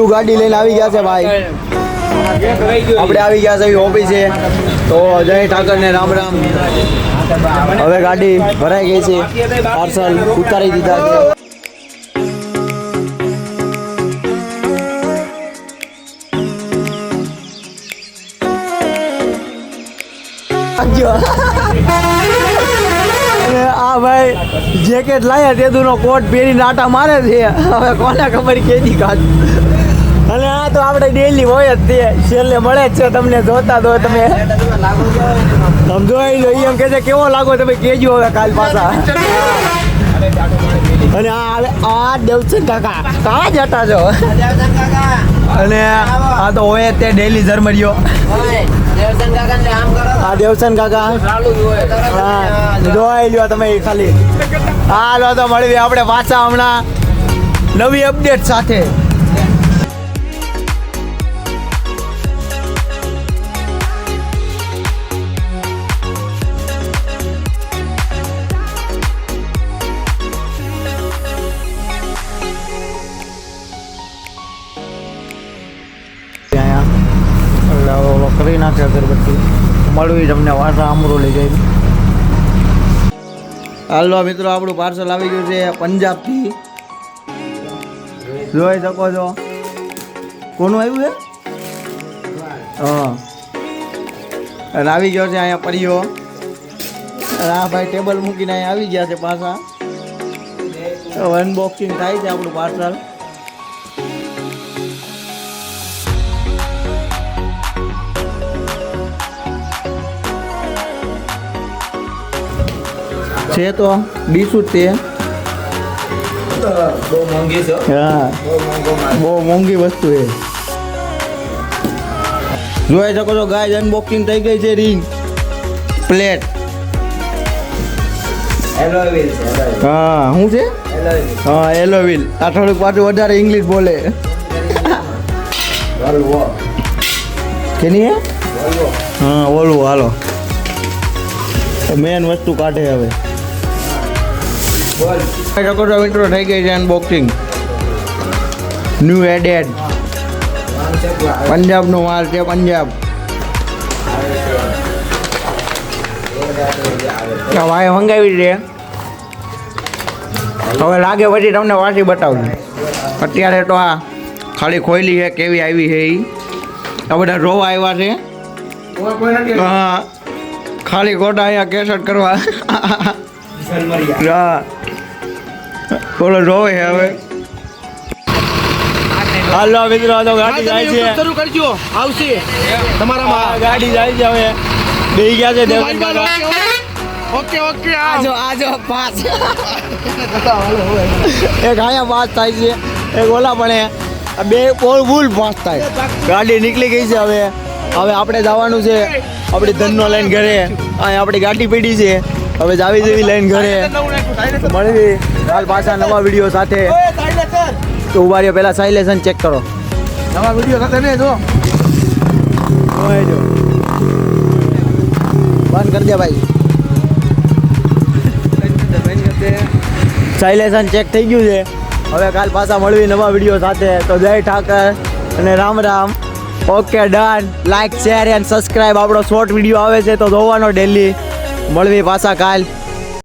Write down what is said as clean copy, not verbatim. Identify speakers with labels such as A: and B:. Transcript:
A: New ગાડી લઈને આવી ગયા છે ભાઈ. આપણે આવી ગયા છે ઓફિસે. તો જય ઠાકર ને રામ રામ. હવે ગાડી ભરાઈ ગઈ છે, પાર્સલ ઉતારી દીધા છે. આ ભાઈ જેકેટ લાયા તેદુનો કોટ પહેરીને આટા મારે છે. હવે કોને ખબર કેદી કાઢ. અને આ તો આપણે ડેલી હોય જ તે છેલ્લે મળે જ છે. તમને જોતા દો તમે સમજો એમ કે છે કેવો લાગો તમે કેજો હવે કાલ પાછા. અને આ દેવચંદ કાકા કાં જતા છો. અને આ તો હોય તે ડેલી ઝરમરિયો. હા દેવચંદ કાકા હા જોઈ લ્યો તમે ખાલી. હાલો તો મળવી આપણે પાછા હમણાં નવી અપડેટ સાથે. કરી નાખે અગરબત્તી મળવી તમને વાસા આમરો લઈ જાય. હાલો મિત્રો આપણું પાર્સલ આવી ગયું છે પંજાબથી. જોઈ શકો છો કોનું આવ્યું છે. હા અને આવી ગયો છે અહીંયા પરિયો. આ ભાઈ ટેબલ મૂકીને અહીંયા આવી ગયા છે પાછા. અનબોક્સિંગ થાય છે આપણું પાર્સલ. છે તો બીસું તે બહુ મોંઘી છે. હા બહુ મોંઘી વસ્તુ છે. જોઈ શકો છો ગાઈસ અનબોક્સિંગ થઈ ગઈ છે. Ring plate. Alloy wheel. હા શું છે. હા એલોય વ્હીલ. આ થોડુંક પાછું વધારે ઇંગ્લિશ બોલે. વોલ્વો કે નહીં. હા વોલ્વો. હાલો મેન વસ્તુ કાઢે હવે. મિત્રો થઈ ગઈ છે અનબોક્સિંગ. ન્યૂ એડેડ પંજાબનો માલ છે. પંજાબ ભાઈ મંગાવી છે. હવે લાગે પછી તમને વાંચી બતાવજો. અત્યારે તો આ ખાલી ખોઈલી છે કેવી આવી છે. આ બધા જોવા આવ્યા છે. હા ખાલી ખોટા અહીંયા કેસટ કરવા. હા બોલો જોવે છે હવે. હાલો મિત્રો તો ગાડી જાય છે. શરૂ કરજો આવશે તમારામાં. ગાડી જાય છે હવે. બેહી ગયા છે દેવન કાકા. ઓકે ઓકે આજો આજો પાસ. એક આયા પાસ થાય છે, એક ઓલા પણ બે ફૂલ પાસ થાય. ગાડી નીકળી ગઈ છે હવે. હવે આપણે જવાનું છે આપણી ધનનો લઈને ઘરે. અહીંયા આપણી ગાડી પડી છે. હવે જાવી જેવી લઈને ઘરે મળવી કાલ પાછા નવા વિડીયો સાથે. તો ઉભા રહ્યો પહેલાં સાયલેશન ચેક કરો. નવા વિડીયો સાથે ને જો બંધ કરી દે ભાઈ. સાયલેશન ચેક થઈ ગયું છે. હવે કાલ પાછા મળવી નવા વિડીયો સાથે. તો જય ઠાકર અને Ram Ram. Okay done. Like share and subscribe. આપણો શોર્ટ વિડીયો આવે છે તો જોવાનો ડેલી. મળવી પાછા કાલ.